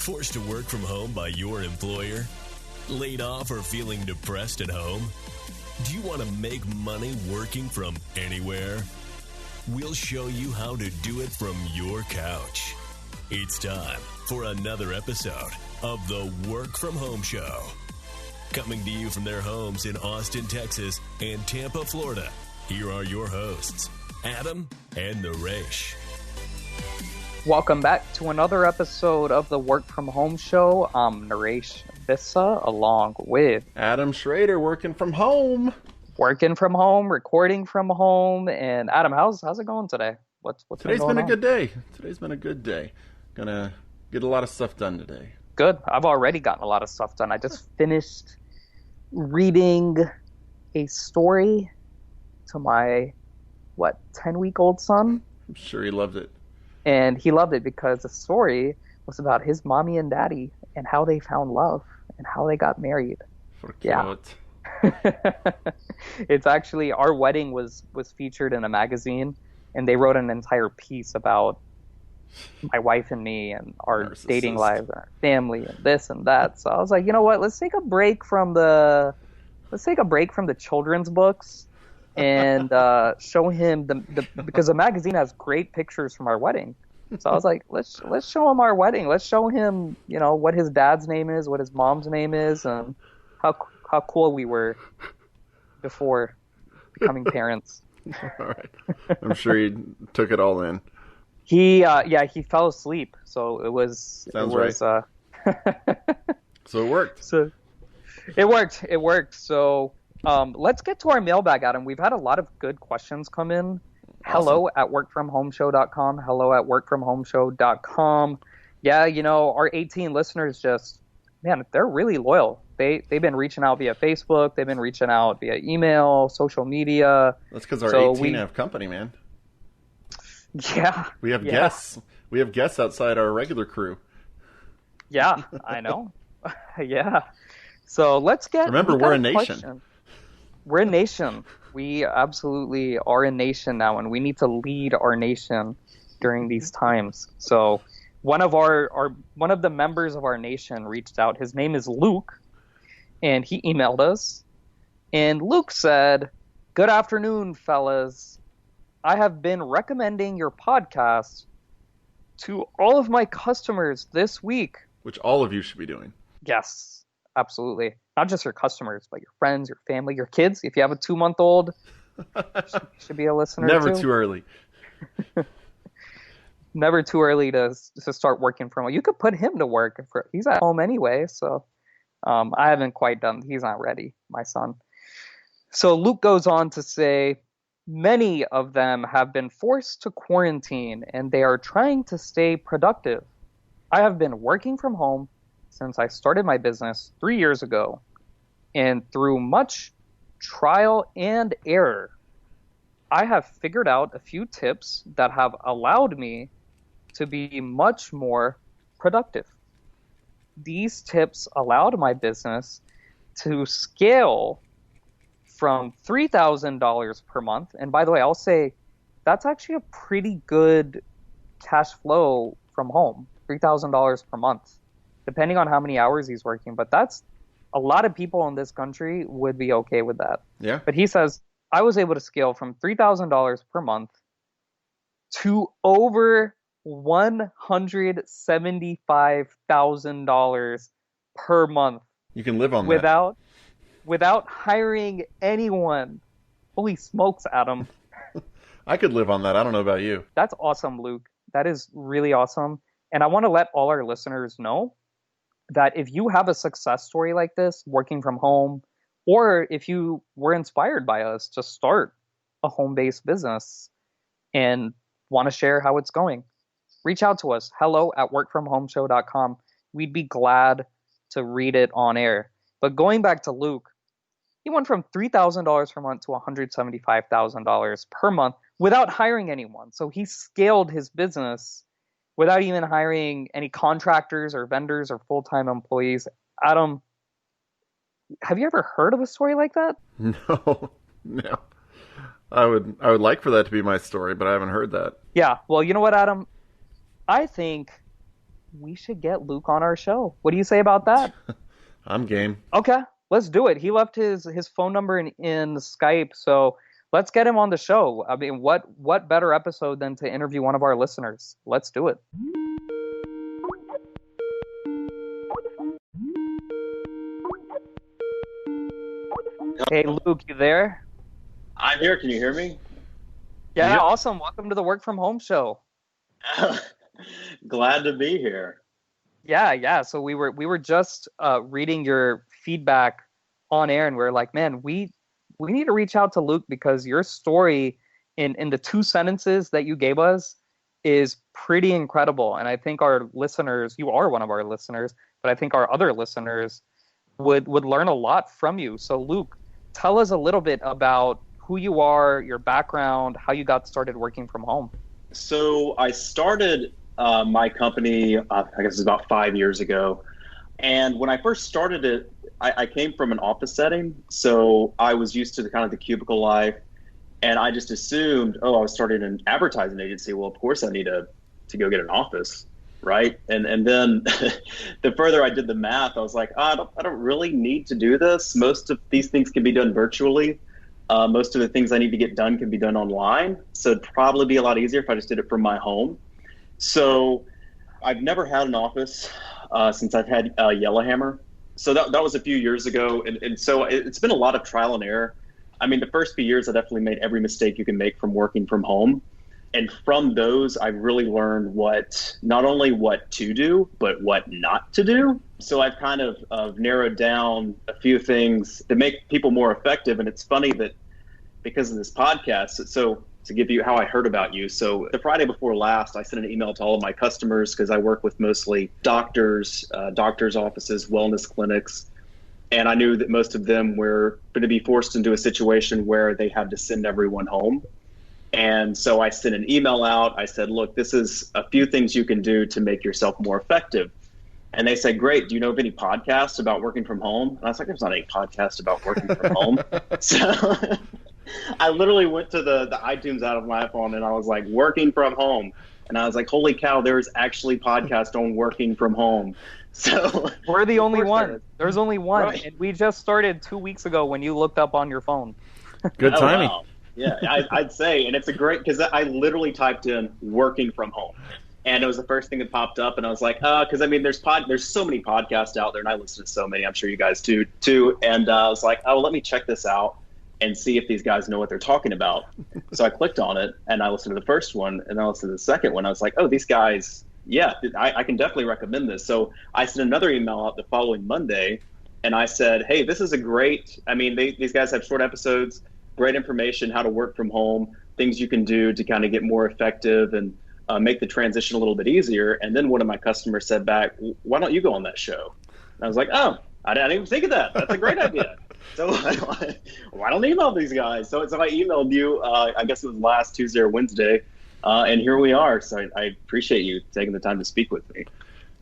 Forced to work from home by your employer? Laid off or feeling depressed at home? Do you want to make money working from anywhere? We'll show you how to do it from your couch. It's time for another episode of the Work From Home Show. Coming to you from their homes in Austin, Texas and Tampa, Florida, here are your hosts, Adam and Naresh. Welcome back to another episode of the Work From Home Show. I'm Naresh Vissa, along with Adam Schrader, working from home. Working from home, recording from home. And Adam, how's it going today? What's Today's been been a on? good day. Today's been a good day. Gonna get a lot of stuff done today. Good. I've already gotten a lot of stuff done. I just finished reading a story to my 10-week-old son. I'm sure he loved it. And he loved it because the story was about his mommy and daddy and how they found love and how they got married. Yeah. It's actually, our wedding was featured in a magazine, and they wrote an entire piece about my wife and me and our dating lives and our family and this and that. So I was like, you know what? Let's take a break from the children's books and show him because the magazine has great pictures from our wedding. So I was like, let's show him our wedding. Let's show him, what his dad's name is, what his mom's name is, and how cool we were before becoming parents. All right. I'm sure he took it all in. He fell asleep. So it was. Sounds right. So it worked. So it worked. So let's get to our mailbag, Adam. We've had a lot of good questions come in. Awesome. Hello@workfromhomeshow.com. Hello@workfromhomeshow.com. Yeah, our 18 listeners they're really loyal. They've been reaching out via Facebook. They've been reaching out via email, social media. That's because our 18 have company, man. Yeah. We have guests. We have guests outside our regular crew. Yeah, I know. Yeah. So let's get... Remember, we're a nation. We're a nation. We absolutely are a nation now, and we need to lead our nation during these times. So one of the members of our nation reached out. His name is Luke, and he emailed us. And Luke said, "Good afternoon, fellas. I have been recommending your podcast to all of my customers this week." Which all of you should be doing. Yes, absolutely. Not just your customers, but your friends, your family, your kids. If you have a 2-month-old, should be a listener. Never too early. Never too early to start working from home. You could put him to work. He's at home anyway, so I haven't quite done. He's not ready, my son. So Luke goes on to say, many of them have been forced to quarantine and they are trying to stay productive. I have been working from home since I started my business 3 years ago, and through much trial and error, I have figured out a few tips that have allowed me to be much more productive. These tips allowed my business to scale from $3,000 per month. And by the way, I'll say that's actually a pretty good cash flow from home, $3,000 per month, depending on how many hours he's working. But that's a lot of people in this country would be okay with that. Yeah. But he says, I was able to scale from $3,000 per month to over $175,000 per month. You can live on that. Without hiring anyone. Holy smokes, Adam. I could live on that. I don't know about you. That's awesome, Luke. That is really awesome. And I want to let all our listeners know that if you have a success story like this, working from home, or if you were inspired by us to start a home-based business and want to share how it's going, reach out to us. hello@workfromhomeshow.com. We'd be glad to read it on air. But going back to Luke, he went from $3,000 per month to $175,000 per month without hiring anyone. So he scaled his business without even hiring any contractors or vendors or full-time employees. Adam, have you ever heard of a story like that? No. I would like for that to be my story, but I haven't heard that. Yeah. Well, you know what, Adam? I think we should get Luke on our show. What do you say about that? I'm game. Okay, let's do it. He left his phone number in Skype, so let's get him on the show. I mean, what better episode than to interview one of our listeners? Let's do it. Hey, Luke, you there? I'm here. Can you hear me? Yeah, Yep. Awesome. Welcome to the Work From Home show. Glad to be here. Yeah. So we were just reading your feedback on air, and we are like, man, we need to reach out to Luke because your story in the 2 sentences that you gave us is pretty incredible. And I think our listeners, you are one of our listeners, but I think our other listeners would learn a lot from you. So Luke, tell us a little bit about who you are, your background, how you got started working from home. So I started my company, I guess it was about 5 years ago. And when I first started it, I came from an office setting. So I was used to the kind of the cubicle life. And I just assumed, I was starting an advertising agency. Well, of course I need to go get an office, right? And then the further I did the math, I was like, I don't really need to do this. Most of these things can be done virtually. Most of the things I need to get done can be done online. So it'd probably be a lot easier if I just did it from my home. So I've never had an office since I've had Yellowhammer. So that was a few years ago. And so it's been a lot of trial and error. I mean, the first few years, I definitely made every mistake you can make from working from home. And from those, I really learned not only what to do, but what not to do. So I've kind of narrowed down a few things to make people more effective. And it's funny that because of this podcast, so to give you how I heard about you. So the Friday before last, I sent an email to all of my customers because I work with mostly doctors' offices, wellness clinics. And I knew that most of them were going to be forced into a situation where they had to send everyone home. And so I sent an email out. I said, look, this is a few things you can do to make yourself more effective. And they said, great. Do you know of any podcasts about working from home? And I was like, there's not any podcast about working from home. So I literally went to the iTunes out of my phone and I was like, working from home. And I was like, holy cow, there's actually podcast on working from home. So we're the only one. There's only one. Right. And we just started 2 weeks ago when you looked up on your phone. Good timing. Wow. Yeah, I'd say. And it's a great, because I literally typed in working from home. And it was the first thing that popped up. And I was like, because I mean, there's so many podcasts out there and I listen to so many. I'm sure you guys do too. And I was like, let me check this out and see if these guys know what they're talking about. So I clicked on it and I listened to the first one and I listened to the second one. I was like, these guys, yeah, I can definitely recommend this. So I sent another email out the following Monday and I said, hey, this is these guys have short episodes, great information, how to work from home, things you can do to kind of get more effective and make the transition a little bit easier. And then one of my customers said back, why don't you go on that show? And I was like, I didn't even think of that. That's a great idea. So why don't email these guys? So I emailed you, I guess it was last Tuesday or Wednesday, and here we are. So I appreciate you taking the time to speak with me.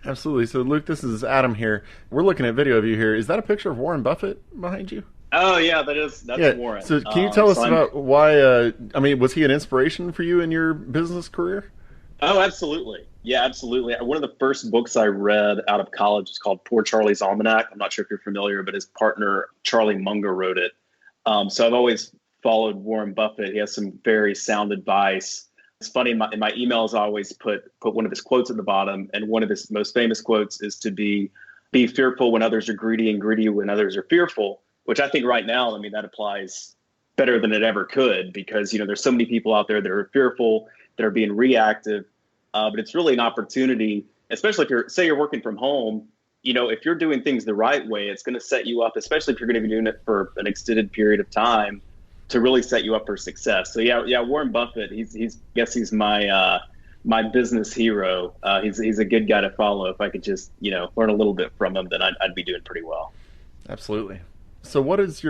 Absolutely. So Luke, this is Adam here. We're looking at video of you here. Is that a picture of Warren Buffett behind you? Oh yeah, that's Warren. So can you tell us about why, was he an inspiration for you in your business career? Oh, absolutely. Yeah, absolutely. One of the first books I read out of college is called Poor Charlie's Almanac. I'm not sure if you're familiar, but his partner, Charlie Munger, wrote it. So I've always followed Warren Buffett. He has some very sound advice. It's funny, in my emails, I always put one of his quotes at the bottom. And one of his most famous quotes is to be fearful when others are greedy and greedy when others are fearful, which I think right now, that applies better than it ever could because, there's so many people out there that are fearful, that are being reactive. But it's really an opportunity, especially if you're working from home, if you're doing things the right way, it's going to set you up, especially if you're going to be doing it for an extended period of time, to really set you up for success. So yeah, Warren Buffett, he's my business hero. He's a good guy to follow. If I could just, learn a little bit from him, then I'd be doing pretty well. Absolutely. So what is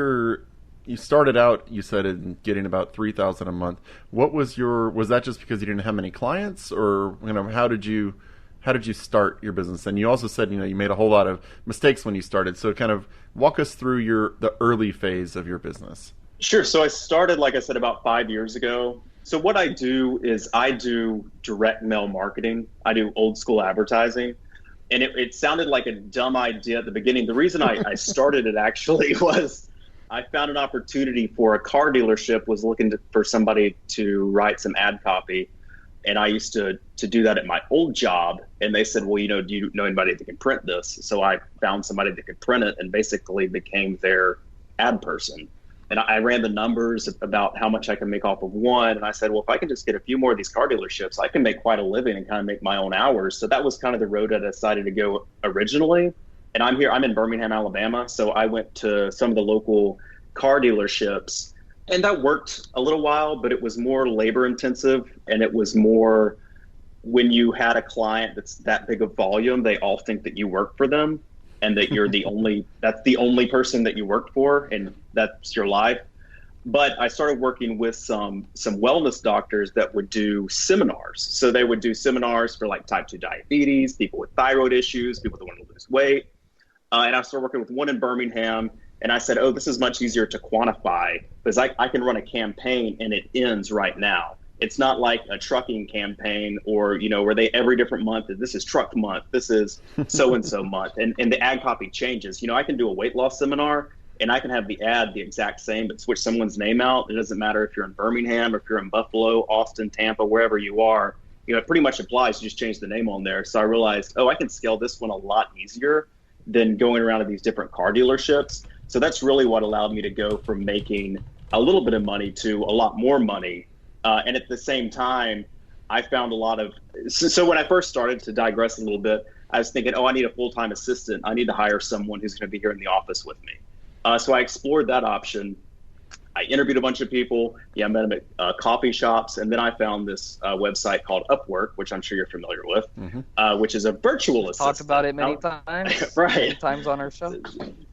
you started out, you said, in getting about $3,000 a month. Was that just because you didn't have many clients, or how did you start your business? And you also said you made a whole lot of mistakes when you started. So kind of walk us through the early phase of your business. Sure. So I started, like I said, about 5 years ago. So what I do is I do direct mail marketing. I do old school advertising. And it sounded like a dumb idea at the beginning. The reason I started it actually was I found an opportunity for a car dealership was looking for somebody to write some ad copy. And I used to do that at my old job. And they said, well, do you know anybody that can print this? So I found somebody that could print it and basically became their ad person. And I ran the numbers about how much I can make off of one. And I said, well, if I can just get a few more of these car dealerships, I can make quite a living and kind of make my own hours. So that was kind of the road I decided to go originally. And I'm in Birmingham, Alabama. So I went to some of the local car dealerships, and that worked a little while, but it was more labor intensive. And it was more when you had a client that's that big of volume, they all think that you work for them and that you're that's the only person that you work for and that's your life. But I started working with some wellness doctors that would do seminars. So they would do seminars for like type 2 diabetes, people with thyroid issues, people that want to lose weight. And I started working with one in Birmingham. And I said, oh, this is much easier to quantify because I can run a campaign and it ends right now. It's not like a trucking campaign or, where they every different month, this is truck month, this is so-and-so month. And the ad copy changes. I can do a weight loss seminar and I can have the ad the exact same, but switch someone's name out. It doesn't matter if you're in Birmingham or if you're in Buffalo, Austin, Tampa, wherever you are. It pretty much applies. You just change the name on there. So I realized, I can scale this one a lot easier than going around to these different car dealerships. So that's really what allowed me to go from making a little bit of money to a lot more money. And at the same time, I found a lot of, so when I first started, to digress a little bit, I was thinking, I need a full-time assistant. I need to hire someone who's going to be here in the office with me. So I explored that option. I interviewed a bunch of people. I met them at coffee shops. And then I found this website called UpWork, which I'm sure you're familiar with, which is a virtual assistant. Talked about it many times. Right. Many times on our show.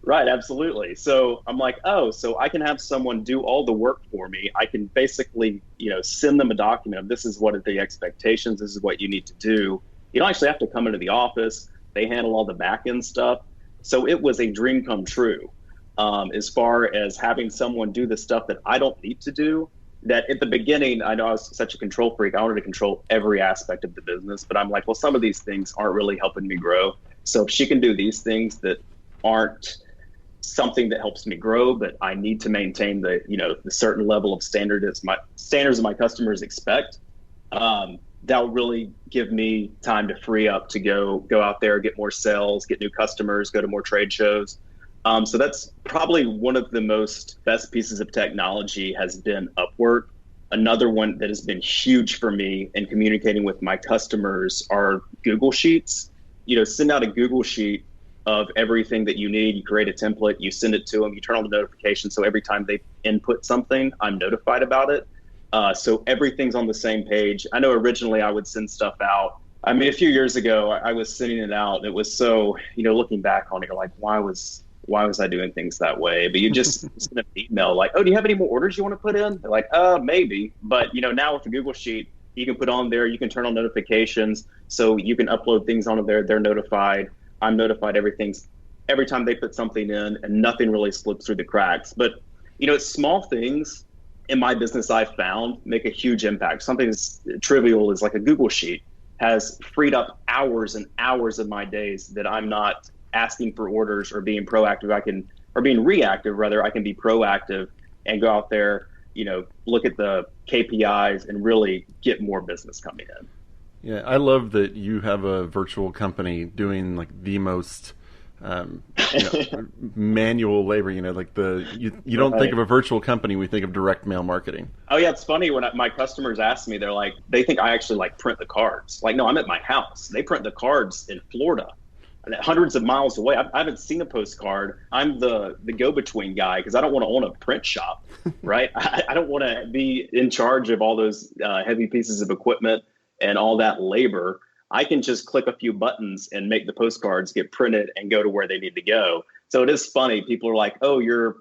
Right, absolutely. So I'm like, so I can have someone do all the work for me. I can basically, send them a document of this is what are the expectations. This is what you need to do. You don't actually have to come into the office. They handle all the back end stuff. So it was a dream come true. As far as having someone do the stuff that I don't need to do, that at the beginning, I know I was such a control freak. I wanted to control every aspect of the business, but I'm like, well, some of these things aren't really helping me grow. So if she can do these things that aren't something that helps me grow, but I need to maintain the certain level of standards my customers expect, that'll really give me time to free up to go out there, get more sales, get new customers, go to more trade shows. So that's probably one of the best pieces of technology has been UpWork. Another one that has been huge for me in communicating with my customers are Google Sheets. Send out a Google Sheet of everything that you need. You create a template, you send it to them, you turn on the notification. So every time they input something, I'm notified about it. So everything's on the same page. I know originally I would send stuff out. I mean, a few years ago, I was sending it out. And it was so, looking back on it, you're like, why was I doing things that way? But you just send an email like, do you have any more orders you want to put in? They're like, maybe. But, now with the Google Sheet, you can put on there, you can turn on notifications. So you can upload things onto there. They're notified. I'm notified every time they put something in, and nothing really slips through the cracks. But, it's small things in my business I've found make a huge impact. Something as trivial as like a Google Sheet has freed up hours and hours of my days that I'm not asking for orders or being proactive. Or being reactive, rather. I can be proactive and go out there, look at the KPIs and really get more business coming in. Yeah, I love that you have a virtual company doing like the most manual labor. You don't think of a virtual company, we think of direct mail marketing. Oh yeah, it's funny when my customers ask me, they're like, they think I actually print the cards. Like, no, I'm at my house. They print the cards in Florida, hundreds of miles away. I haven't seen a postcard. I'm the go-between guy because I don't want to own a print shop, right? I don't want to be in charge of all those heavy pieces of equipment and all that labor. I can just click a few buttons and make the postcards get printed and go to where they need to go. So it is funny. People are like, oh, you're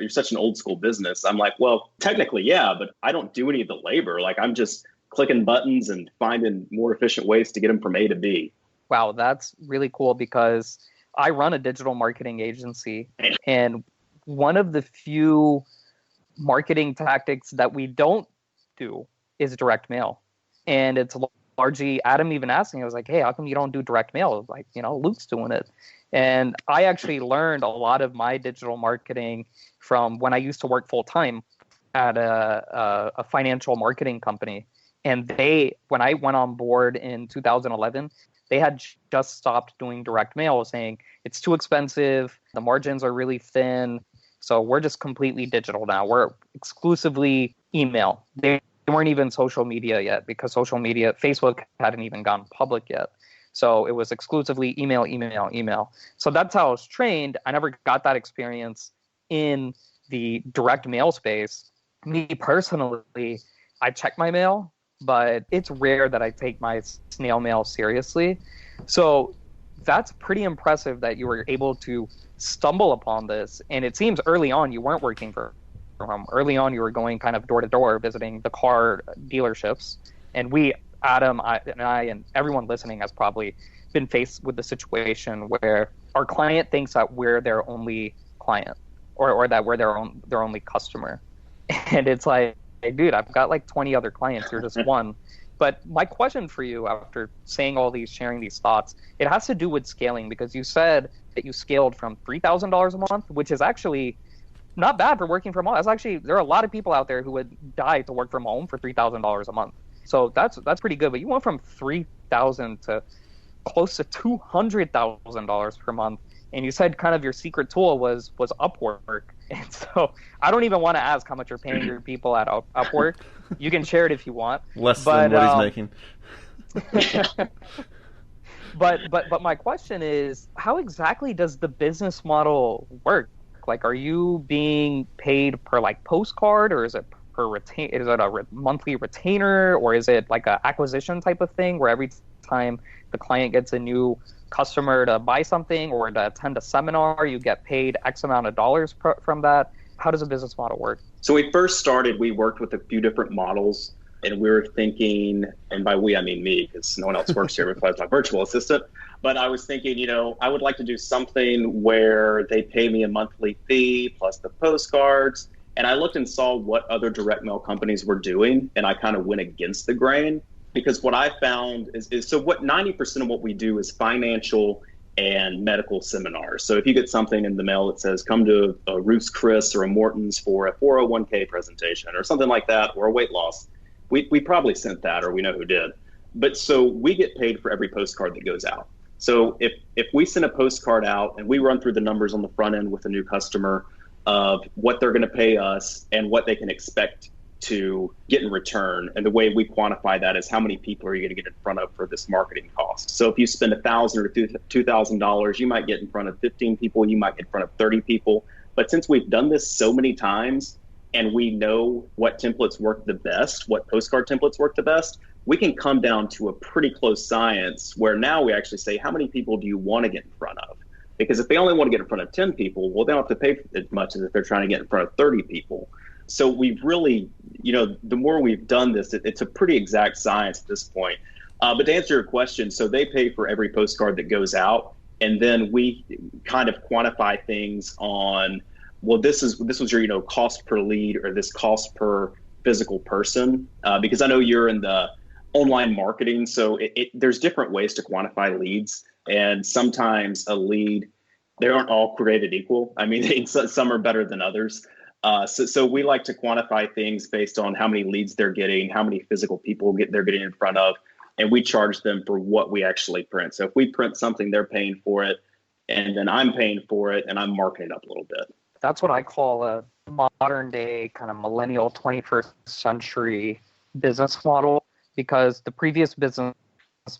such an old school business. I'm like, well, technically, yeah, but I don't do any of the labor. Like, I'm just clicking buttons and finding more efficient ways to get them from A to B. Wow, that's really cool because I run a digital marketing agency, and one of the few marketing tactics that we don't do is direct mail. And it's largely Adam even asked me, I was like, hey, how come you don't do direct mail? I was like, Luke's doing it. And I actually learned a lot of my digital marketing from when I used to work full time at a financial marketing company. And when I went on board in 2011, they had just stopped doing direct mail, saying it's too expensive, the margins are really thin, so we're just completely digital now. We're exclusively email. They weren't even social media yet, because social media, Facebook hadn't even gone public yet. So it was exclusively email, email, email. So that's how I was trained. I never got that experience in the direct mail space. Me personally, I check my mail, but it's rare that I take my snail mail seriously. So that's pretty impressive that you were able to stumble upon this. And it seems early on you weren't working for home. Early on you were going kind of door to door visiting the car dealerships. And Adam, I, and everyone listening has probably been faced with the situation where our client thinks that we're their only client, or that we're their only customer. And it's like, hey, dude, I've got like 20 other clients. You're just one. But my question for you, after sharing these thoughts, it has to do with scaling, because you said that you scaled from $3,000 a month, which is actually not bad for working from home. There are a lot of people out there who would die to work from home for $3,000 a month. So that's pretty good. But you went from $3,000 to close to $200,000 per month. And you said kind of your secret tool was UpWork. And so I don't even want to ask how much you're paying your people at UpWork. You can share it if you want. Less than what he's making. But my question is, how exactly does the business model work? Like, are you being paid per like postcard, or is it is it a monthly retainer, or is it like an acquisition type of thing where every time the client gets a new customer to buy something or to attend a seminar, you get paid X amount of dollars from that? How does a business model work? So we first started, we worked with a few different models, and we were thinking, and by we, I mean me, because no one else works here besides my virtual assistant. But I was thinking, I would like to do something where they pay me a monthly fee plus the postcards. And I looked and saw what other direct mail companies were doing, and I kind of went against the grain, because what I found is so what 90% of what we do is financial and medical seminars. So if you get something in the mail that says, come to a Ruth's Chris or a Morton's for a 401k presentation or something like that, or a weight loss, we probably sent that, or we know who did. But so we get paid for every postcard that goes out. So if we send a postcard out and we run through the numbers on the front end with a new customer of what they're going to pay us and what they can expect to get in return, and the way we quantify that is how many people are you going to get in front of for this marketing cost. So if you spend $1,000 or $2,000, you might get in front of 15 people, you might get in front of 30 people. But since we've done this so many times and we know what templates work the best, what postcard templates work the best, we can come down to a pretty close science where now we actually say, how many people do you want to get in front of? Because if they only want to get in front of 10 people, well, they don't have to pay as much as if they're trying to get in front of 30 people. So we've really, the more we've done this, it's a pretty exact science at this point. But to answer your question, so they pay for every postcard that goes out, and then we kind of quantify things on, well, this was your, cost per lead, or this cost per physical person, because I know you're in the online marketing, so there's different ways to quantify leads, and sometimes a lead, they aren't all created equal. I mean, some are better than others. So we like to quantify things based on how many leads they're getting, how many physical people they're getting in front of, and we charge them for what we actually print. So if we print something, they're paying for it, and then I'm paying for it, and I'm marking it up a little bit. That's what I call a modern day kind of millennial 21st century business model, because the previous business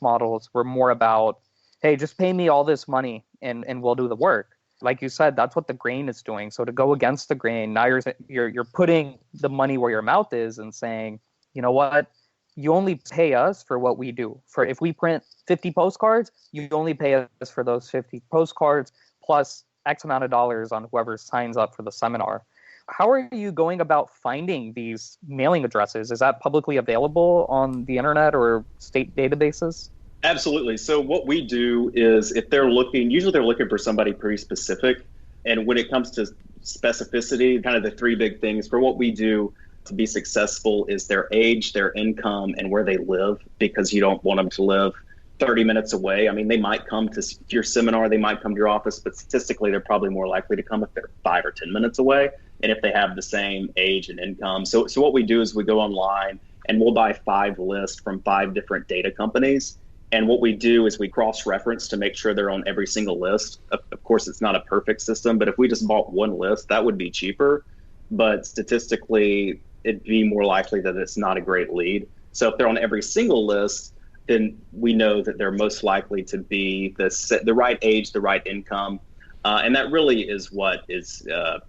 models were more about, hey, just pay me all this money and we'll do the work. Like you said, that's what the grain is doing. So to go against the grain, now you're putting the money where your mouth is and saying, you know what, you only pay us for what we do. For if we print 50 postcards, you only pay us for those 50 postcards plus X amount of dollars on whoever signs up for the seminar. How are you going about finding these mailing addresses? Is that publicly available on the internet or state databases? Absolutely. So what we do is, if they're looking, usually they're looking for somebody pretty specific. And when it comes to specificity, kind of the three big things for what we do, to be successful is their age, their income, and where they live, because you don't want them to live 30 minutes away. I mean, they might come to your seminar, they might come to your office, but statistically, they're probably more likely to come if they're 5 or 10 minutes away, and if they have the same age and income. So what we do is we go online and we'll buy 5 lists from 5 different data companies. And what we do is we cross-reference to make sure they're on every single list. Of course, it's not a perfect system, but if we just bought one list, that would be cheaper. But statistically, it'd be more likely that it's not a great lead. So if they're on every single list, then we know that they're most likely to be the right age, the right income. And that really is what is,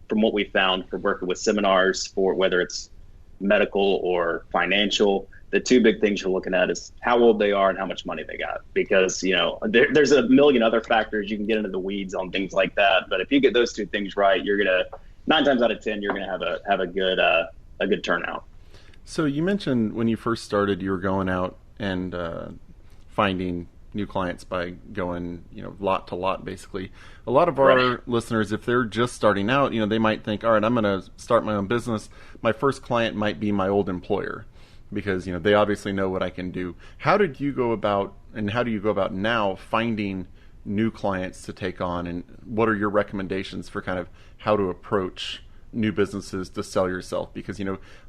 from what we found for working with seminars, for whether it's medical or financial, the 2 big things you're looking at is how old they are and how much money they got. Because, there's a million other factors. You can get into the weeds on things like that. But if you get those 2 things right, you're going to, 9 times out of 10, you're going to have a good turnout. So you mentioned when you first started, you were going out and finding new clients by going, lot to lot, basically. A lot of our listeners, if they're just starting out, they might think, all right, I'm going to start my own business. My first client might be my old employer because, they obviously know what I can do. How do you go about now finding new clients to take on, and what are your recommendations for kind of how to approach new businesses to sell yourself? Because,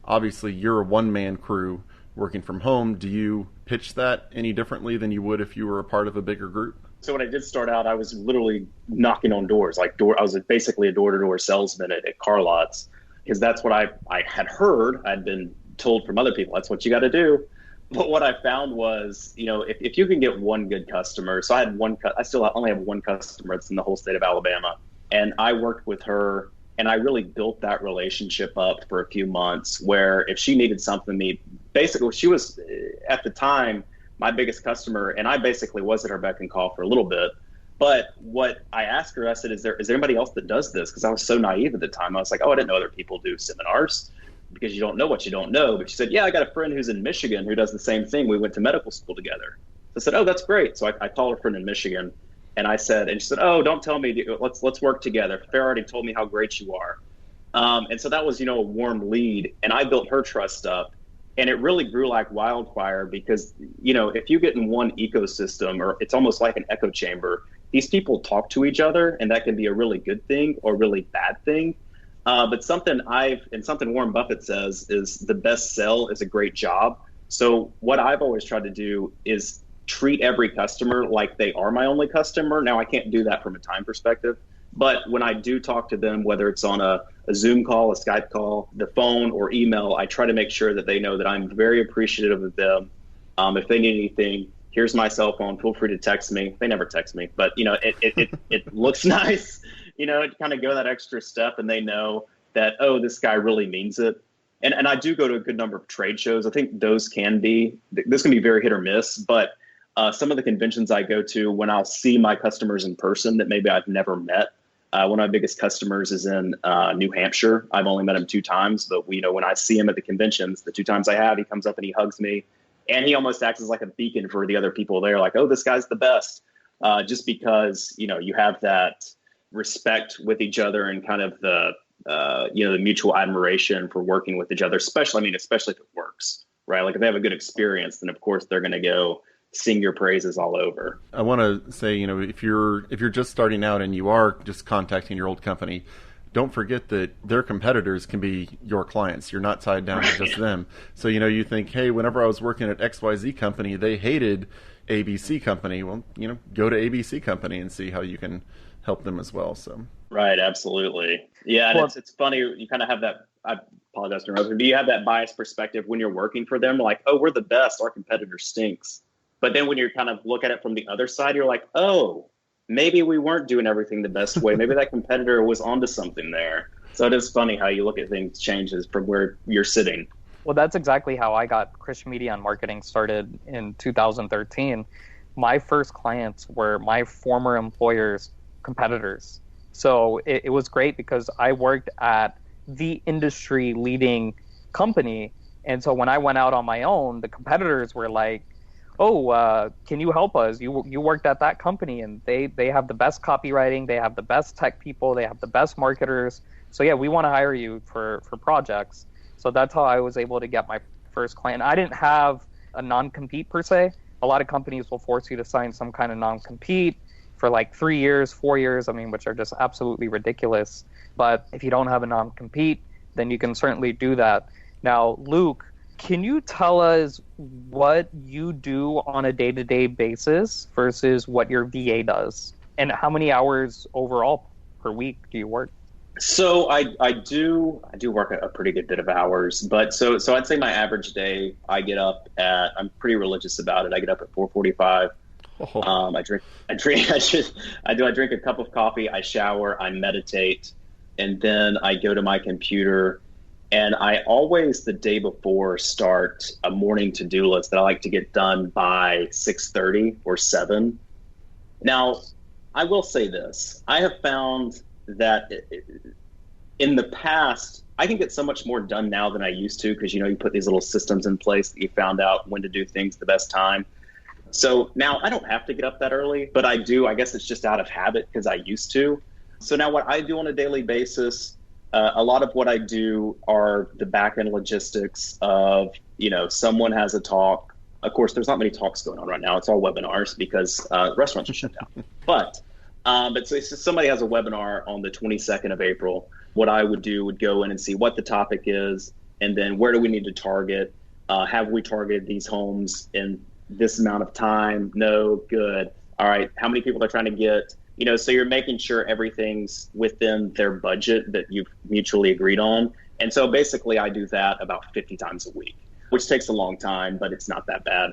obviously you're a one-man crew working from home. Do you pitch that any differently than you would if you were a part of a bigger group? So when I did start out, I was literally knocking on doors. I was basically a door-to-door salesman at car lots, because that's what I had heard. I'd been told from other people, that's what you got to do. But what I found was, if you can get one good customer, so I still only have one customer that's in the whole state of Alabama, and I worked with her, and I really built that relationship up for a few months, where if she needed something, basically she was at the time my biggest customer, and I basically was at her beck and call for a little bit. But what I asked her, I said, is there anybody else that does this? Because I was so naive at the time. I was like, I didn't know other people do seminars, because you don't know what you don't know. But she said, yeah, I got a friend who's in Michigan who does the same thing. We went to medical school together. I said, that's great. So I called her friend in Michigan, and she said, don't tell me, let's work together. Farrah already told me how great you are. And so that was, a warm lead, and I built her trust up, and it really grew like wildfire, because, if you get in one ecosystem, or it's almost like an echo chamber, these people talk to each other, and that can be a really good thing or really bad thing. But something Warren Buffett says is the best sell is a great job. So what I've always tried to do is treat every customer like they are my only customer. Now, I can't do that from a time perspective, but when I do talk to them, whether it's on a Zoom call, a Skype call, the phone, or email, I try to make sure that they know that I'm very appreciative of them. If they need anything, here's my cell phone. Feel free to text me. They never text me, but it looks nice. Kind of go that extra step, and they know that, this guy really means it. And I do go to a good number of trade shows. I think this can be very hit or miss, but some of the conventions I go to, when I'll see my customers in person that maybe I've never met. One of my biggest customers is in New Hampshire. I've only met him 2 times, but when I see him at the conventions, the 2 times I have, he comes up and he hugs me, and he almost acts as like a beacon for the other people there. Like, this guy's the best, just because, you have that respect with each other, and kind of the mutual admiration for working with each other, especially if it works, right? Like if they have a good experience, then of course they're going to go sing your praises all over. I want to say, if you're just starting out and you are just contacting your old company, don't forget that their competitors can be your clients. You're not tied down to just them. So, you think, hey, whenever I was working at XYZ company, they hated ABC company. Well, go to ABC company and see how you can help them as well. So right, absolutely. Yeah, and it's funny, you kind of have that, I apologize to interrupt, but you have that biased perspective when you're working for them, like, we're the best, our competitor stinks. But then when you kind of look at it from the other side, you're like, maybe we weren't doing everything the best way. Maybe that competitor was onto something there. So it is funny how you look at things changes from where you're sitting. Well, that's exactly how I got Christian Media and Marketing started in 2013. My first clients were my former employer's competitors. So it was great because I worked at the industry leading company. And so when I went out on my own, the competitors were like, can you help us? You worked at that company, and they have the best copywriting, they have the best tech people, they have the best marketers. So yeah, we want to hire you for projects. So that's how I was able to get my first client. I didn't have a non-compete per se. A lot of companies will force you to sign some kind of non-compete for like 3 years, 4 years, which are just absolutely ridiculous. But if you don't have a non-compete, then you can certainly do that. Now, Luke, can you tell us what you do on a day-to-day basis versus what your VA does? And how many hours overall per week do you work? So I do work a pretty good bit of hours, but so I'd say my average day, I get up at, I'm pretty religious about it. I get up at 4:45. I drink a cup of coffee, I shower, I meditate, and then I go to my computer, and I always the day before start a morning to-do list that I like to get done by 6:30 or 7. Now, I will say this. I have found that in the past, I can get so much more done now than I used to, because you put these little systems in place that you found out when to do things the best time. So now I don't have to get up that early, but I do. I guess it's just out of habit because I used to. So now what I do on a daily basis, a lot of what I do are the back end logistics of, someone has a talk. Of course, there's not many talks going on right now. It's all webinars because restaurants are shut down. But so somebody has a webinar on the 22nd of April. What I would do would go in and see what the topic is, and then where do we need to target? Have we targeted these homes in this amount of time? No, good. All right, how many people they're trying to get? So you're making sure everything's within their budget that you've mutually agreed on. And so basically I do that about 50 times a week, which takes a long time, but it's not that bad.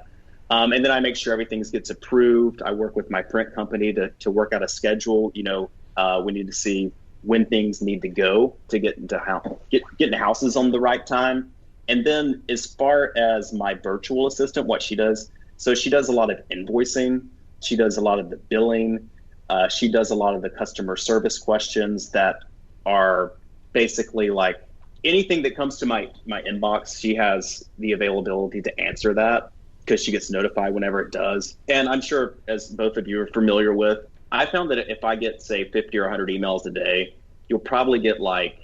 And then I make sure everything gets approved. I work with my print company to work out a schedule. We need to see when things need to go to get into houses on the right time. And then as far as my virtual assistant, what she does, so she does a lot of invoicing. She does a lot of the billing. She does a lot of the customer service questions that are basically like anything that comes to my inbox. She has the availability to answer that, because she gets notified whenever it does. And I'm sure, as both of you are familiar with, I found that if I get, say, 50 or 100 emails a day, you'll probably get like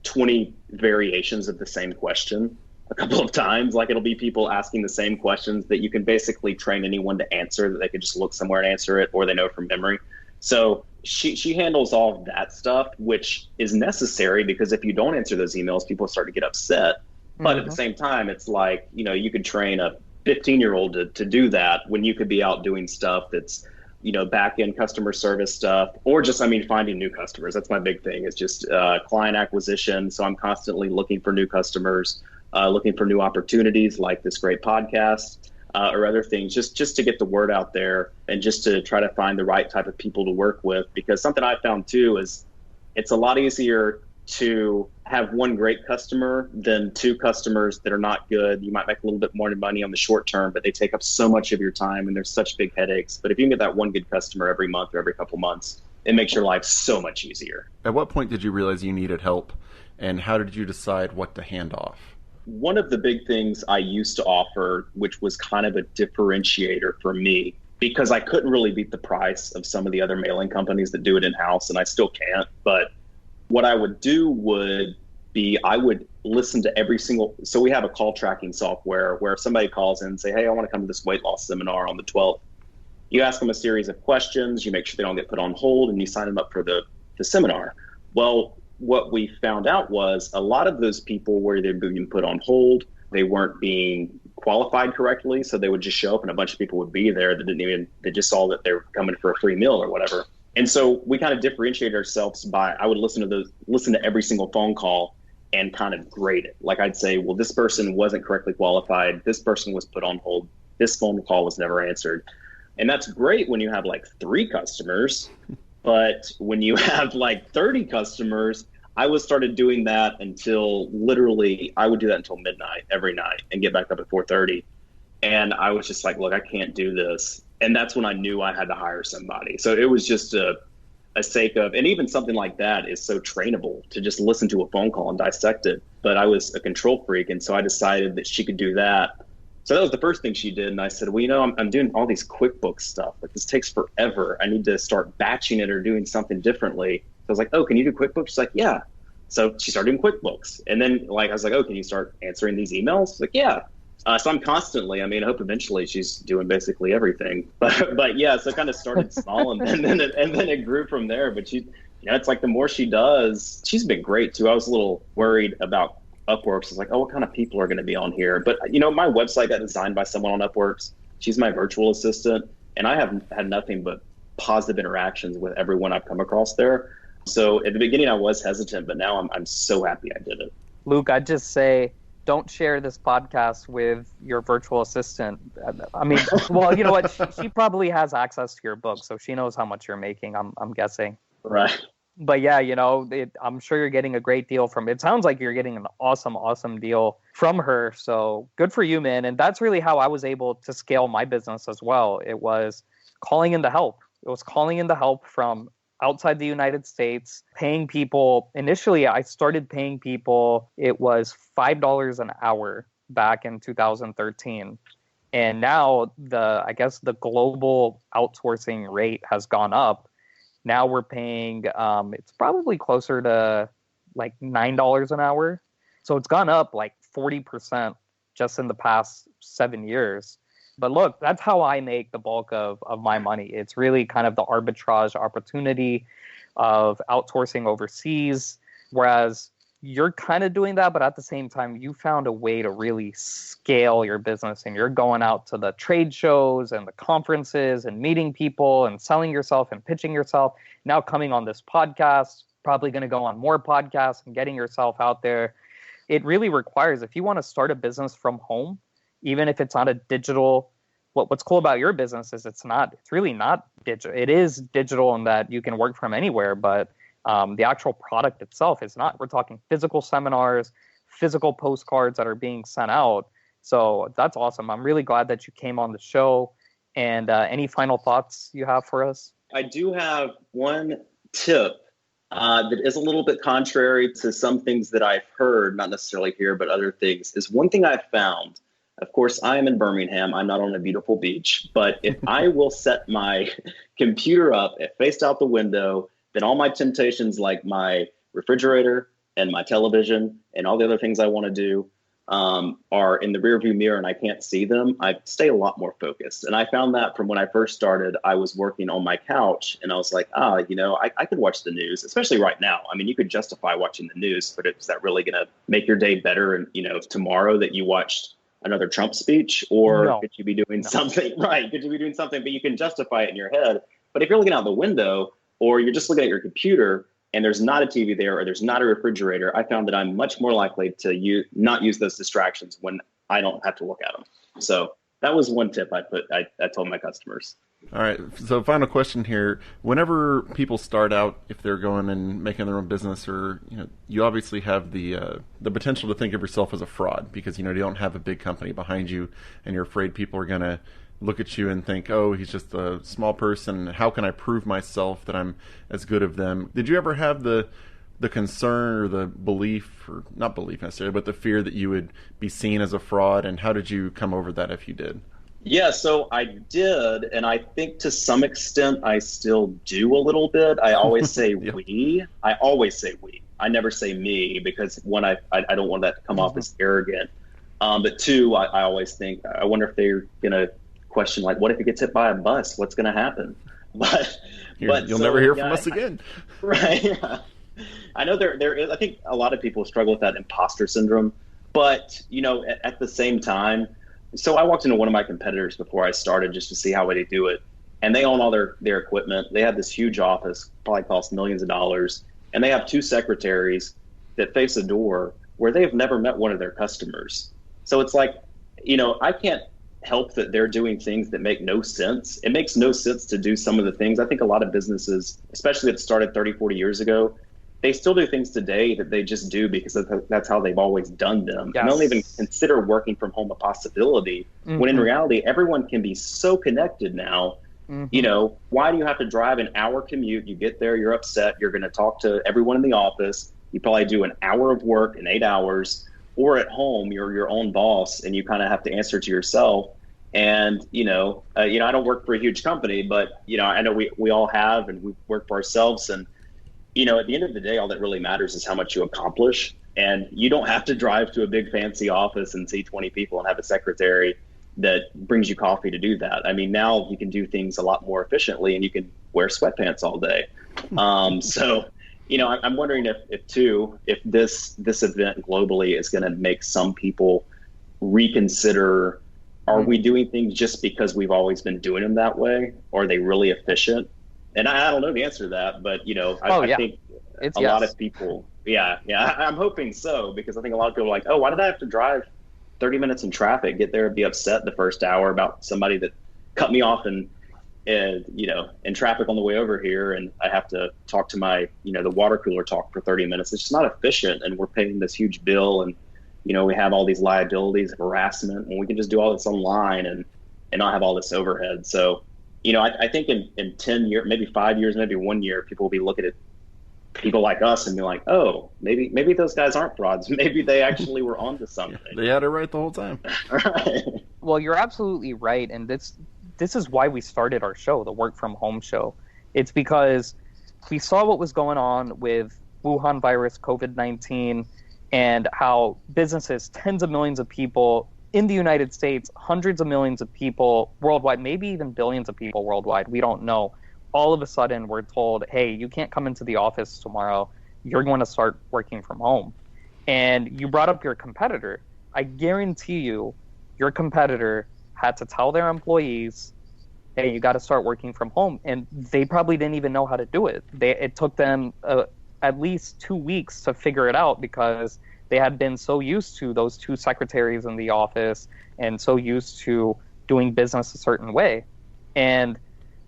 20 variations of the same question a couple of times. Like, it'll be people asking the same questions that you can basically train anyone to answer, that they could just look somewhere and answer it, or they know from memory. So she handles all of that stuff, which is necessary, because if you don't answer those emails, people start to get upset. But at the same time, it's like, you could train a 15-year-old to do that when you could be out doing stuff that's, back end customer service stuff, or just, finding new customers. That's my big thing. It's just client acquisition. So I'm constantly looking for new customers, looking for new opportunities like this great podcast, or other things, just to get the word out there, and just to try to find the right type of people to work with. Because something I found too is it's a lot easier to have one great customer than two customers that are not good. You might make a little bit more money on the short term, but they take up so much of your time, and there's such big headaches. But if you can get that one good customer every month or every couple months, it makes your life so much easier. At what point did you realize you needed help, and how did you decide what to hand off? One of the big things I used to offer, which was kind of a differentiator for me, because I couldn't really beat the price of some of the other mailing companies that do it in-house, and I still can't, but what I would do would be, I would listen to every single, so we have a call tracking software where if somebody calls in and say, hey, I want to come to this weight loss seminar on the 12th, you ask them a series of questions, you make sure they don't get put on hold, and you sign them up for the seminar. Well, what we found out was a lot of those people were either being put on hold, they weren't being qualified correctly, so they would just show up and a bunch of people would be there that they just saw that they were coming for a free meal or whatever. And so we kind of differentiated ourselves by, I would listen to every single phone call and kind of grade it. Like, I'd say, well, this person wasn't correctly qualified. This person was put on hold. This phone call was never answered. And that's great when you have like 3 customers. But when you have like 30 customers, I started doing that until literally, I would do that until midnight every night and get back up at 4:30. And I was just like, look, I can't do this. And that's when I knew I had to hire somebody. So it was just a sake of, and even something like that is so trainable to just listen to a phone call and dissect it. But I was a control freak. And so I decided that she could do that. So that was the first thing she did. And I said, well, I'm doing all these QuickBooks stuff. Like, this takes forever. I need to start batching it or doing something differently. So I was like, oh, can you do QuickBooks? She's like, yeah. So she started doing QuickBooks. And then like, I was like, oh, can you start answering these emails? Like, yeah. So I'm constantly, I hope eventually she's doing basically everything, but yeah, so it kind of started small and then it grew from there. But it's like the more she does, she's been great too. I was a little worried about Upworks. It's like, oh, what kind of people are going to be on here? But my website got designed by someone on Upworks. She's my virtual assistant, and I have had nothing but positive interactions with everyone I've come across there. So at the beginning, I was hesitant, but now I'm so happy I did it. Luke, I'd just say, don't share this podcast with your virtual assistant. Well, you know what? She probably has access to your book, so she knows how much you're making, I'm guessing. Right. But yeah, I'm sure you're getting a great deal from it. It sounds like you're getting an awesome deal from her. So good for you, man. And that's really how I was able to scale my business as well. It was calling in the help. It was calling in the help from outside the United States, paying people. Initially, I started paying people, it was $5 an hour back in 2013. And now the global outsourcing rate has gone up. Now we're paying, it's probably closer to like $9 an hour. So it's gone up like 40% just in the past 7 years. But look, that's how I make the bulk of my money. It's really kind of the arbitrage opportunity of outsourcing overseas, whereas you're kind of doing that, but at the same time, you found a way to really scale your business, and you're going out to the trade shows and the conferences and meeting people and selling yourself and pitching yourself. Now coming on this podcast, probably going to go on more podcasts and getting yourself out there. It really requires, if you want to start a business from home, even if it's not a digital, what's cool about your business is it's really not digital. It is digital in that you can work from anywhere, but the actual product itself is not. We're talking physical seminars, physical postcards that are being sent out. So that's awesome. I'm really glad that you came on the show. And any final thoughts you have for us? I do have one tip that is a little bit contrary to some things that I've heard, not necessarily here, but other things, is one thing I've found. Of course, I am in Birmingham. I'm not on a beautiful beach. But if I will set my computer up, faced out the window, then all my temptations like my refrigerator and my television and all the other things I want to do are in the rearview mirror and I can't see them, I stay a lot more focused. And I found that from when I first started, I was working on my couch and I was like, I could watch the news, especially right now. You could justify watching the news, but is that really going to make your day better? And, tomorrow that you watched another Trump speech, or could you be doing something, right? Could you be doing something, but you can justify it in your head. But if you're looking out the window or you're just looking at your computer and there's not a TV there or there's not a refrigerator, I found that I'm much more likely to not use those distractions when I don't have to look at them. So that was one tip I told my customers. All right. So final question here. Whenever people start out, if they're going and making their own business, or, you obviously have the potential to think of yourself as a fraud because, you don't have a big company behind you and you're afraid people are going to look at you and think, oh, he's just a small person. How can I prove myself that I'm as good as them? Did you ever have the concern or the belief, or not belief necessarily, but the fear that you would be seen as a fraud? And how did you come over that if you did? Yeah, so I did, and I think to some extent I still do a little bit. I always say Yep. we. I always say we. I never say me because one, I don't want that to come off as arrogant. But two, I always think, I wonder if they're going to question, like, what if he gets hit by a bus? What's going to happen? But you'll never hear from us again. Right. Yeah. I know there is, I think a lot of people struggle with that imposter syndrome, but at the same time, so I walked into one of my competitors before I started just to see how they do it. And they own all their equipment. They have this huge office, probably costs millions of dollars. And they have two secretaries that face a door where they have never met one of their customers. So it's like, I can't help that they're doing things that make no sense. It makes no sense to do some of the things. I think a lot of businesses, especially that started 30, 40 years ago, they still do things today that they just do because that's how they've always done them. Yes. And don't even consider working from home a possibility, when in reality, everyone can be so connected now. Mm-hmm. Why do you have to drive an hour commute? You get there, you're upset, you're going to talk to everyone in the office. You probably do an hour of work in 8 hours, or at home, you're your own boss and you kind of have to answer to yourself. And, I don't work for a huge company, but, I know we all have, and we work for ourselves. And at the end of the day, all that really matters is how much you accomplish. And you don't have to drive to a big fancy office and see 20 people and have a secretary that brings you coffee to do that. I mean, now you can do things a lot more efficiently, and you can wear sweatpants all day. So, I'm wondering if this event globally is going to make some people reconsider, are we doing things just because we've always been doing them that way? Or are they really efficient? And I don't know the answer to that, but I think a lot of people, I'm hoping so, because I think a lot of people are like, oh, why did I have to drive 30 minutes in traffic, get there and be upset the first hour about somebody that cut me off in traffic on the way over here, and I have to talk to my, the water cooler talk for 30 minutes. It's just not efficient, and we're paying this huge bill, and we have all these liabilities of harassment, and we can just do all this online and not have all this overhead. So, I think in 10 years, maybe 5 years, maybe 1 year, people will be looking at people like us and be like, oh, maybe those guys aren't frauds. Maybe they actually were onto something. They had it right the whole time. Right. Well, you're absolutely right. And this is why we started our show, the Work From Home show. It's because we saw what was going on with Wuhan virus, COVID-19, and how businesses, tens of millions of people in the United States, hundreds of millions of people worldwide, maybe even billions of people worldwide, we don't know. All of a sudden, we're told, hey, you can't come into the office tomorrow. You're going to start working from home. And you brought up your competitor. I guarantee you, your competitor had to tell their employees, hey, you got to start working from home. And they probably didn't even know how to do it. It took them at least 2 weeks to figure it out, because they had been so used to those two secretaries in the office and so used to doing business a certain way. And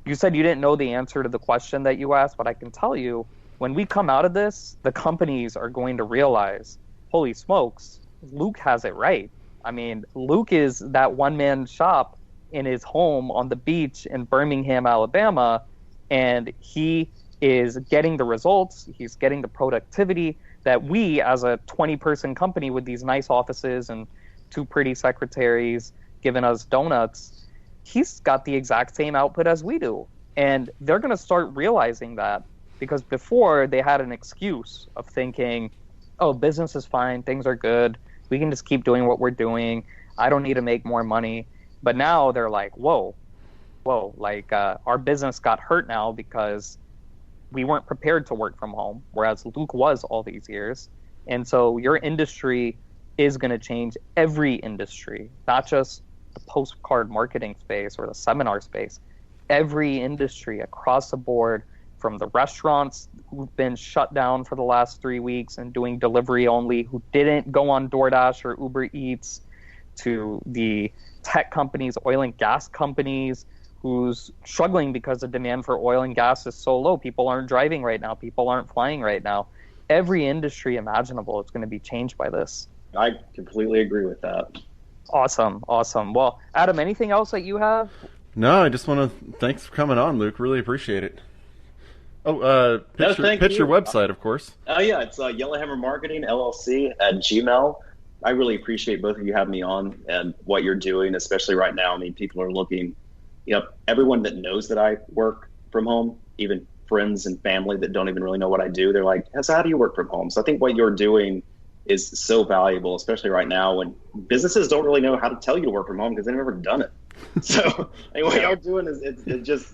you said you didn't know the answer to the question that you asked, but I can tell you, when we come out of this, the companies are going to realize, holy smokes, Luke has it right. I mean, Luke is that one-man shop in his home on the beach in Birmingham, Alabama, and he is getting the results, he's getting the productivity that we, as a 20-person company with these nice offices and two pretty secretaries giving us donuts, he's got the exact same output as we do. And they're going to start realizing that, because before they had an excuse of thinking, oh, business is fine, things are good, we can just keep doing what we're doing, I don't need to make more money. But now they're like, whoa, like our business got hurt now because we weren't prepared to work from home, whereas Luke was all these years. And so your industry is going to change, every industry, not just the postcard marketing space or the seminar space. Every industry across the board, from the restaurants who've been shut down for the last 3 weeks and doing delivery only, who didn't go on DoorDash or Uber Eats, to the tech companies, oil and gas companies, who's struggling because the demand for oil and gas is so low. People aren't driving right now. People aren't flying right now. Every industry imaginable is going to be changed by this. I completely agree with that. Awesome. Well, Adam, anything else that you have? No, I just want to thanks for coming on, Luke. Really appreciate it. Oh, pitch your website, of course. Oh, yeah. It's Yellowhammer Marketing, LLC at Gmail. I really appreciate both of you having me on and what you're doing, especially right now. I mean, people are looking, everyone that knows that I work from home, even friends and family that don't even really know what I do, they're like, so how do you work from home? So I think what you're doing is so valuable, especially right now when businesses don't really know how to tell you to work from home because they've never done it. So what y'all doing is it's just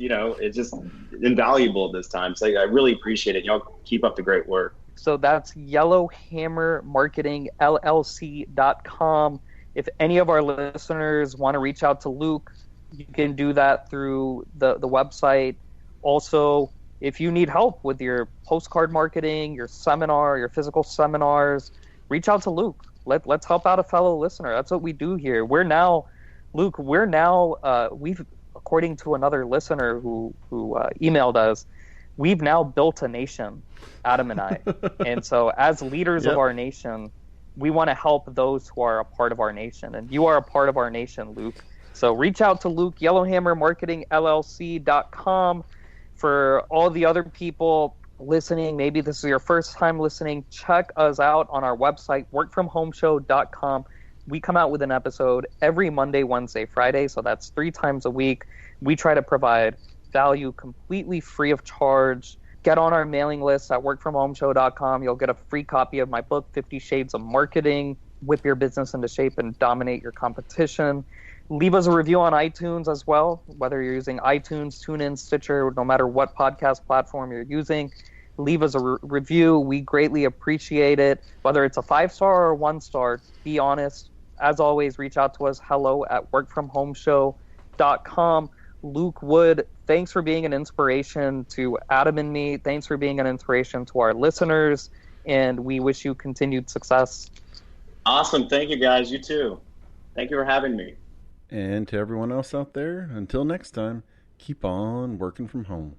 invaluable at this time. So I really appreciate it. Y'all keep up the great work. So that's yellowhammermarketingllc.com. If any of our listeners want to reach out to Luke, you can do that through the website. Also, if you need help with your postcard marketing, your seminar, your physical seminars, reach out to Luke. Let's help out a fellow listener. That's what we do here. Luke, we've, according to another listener who emailed us, we've now built a nation, Adam and I. And so as leaders of our nation, we want to help those who are a part of our nation. And you are a part of our nation, Luke. So reach out to Luke, yellowhammermarketingllc.com. For all the other people listening, maybe this is your first time listening, check us out on our website, workfromhomeshow.com. We come out with an episode every Monday, Wednesday, Friday, so that's 3 times a week. We try to provide value completely free of charge Get on our mailing list at workfromhomeshow.com. You'll get a free copy of my book, 50 Shades of Marketing. Whip your business into shape and dominate your competition. Leave us a review on iTunes as well, whether you're using iTunes, TuneIn, Stitcher, no matter what podcast platform you're using. Leave us a review. We greatly appreciate it. Whether it's a 5-star or a 1-star, be honest. As always, reach out to us, hello@workfromhomeshow.com. Luke Wood, thanks for being an inspiration to Adam and me. Thanks for being an inspiration to our listeners. And we wish you continued success. Awesome. Thank you, guys. You too. Thank you for having me. And to everyone else out there, until next time, keep on working from home.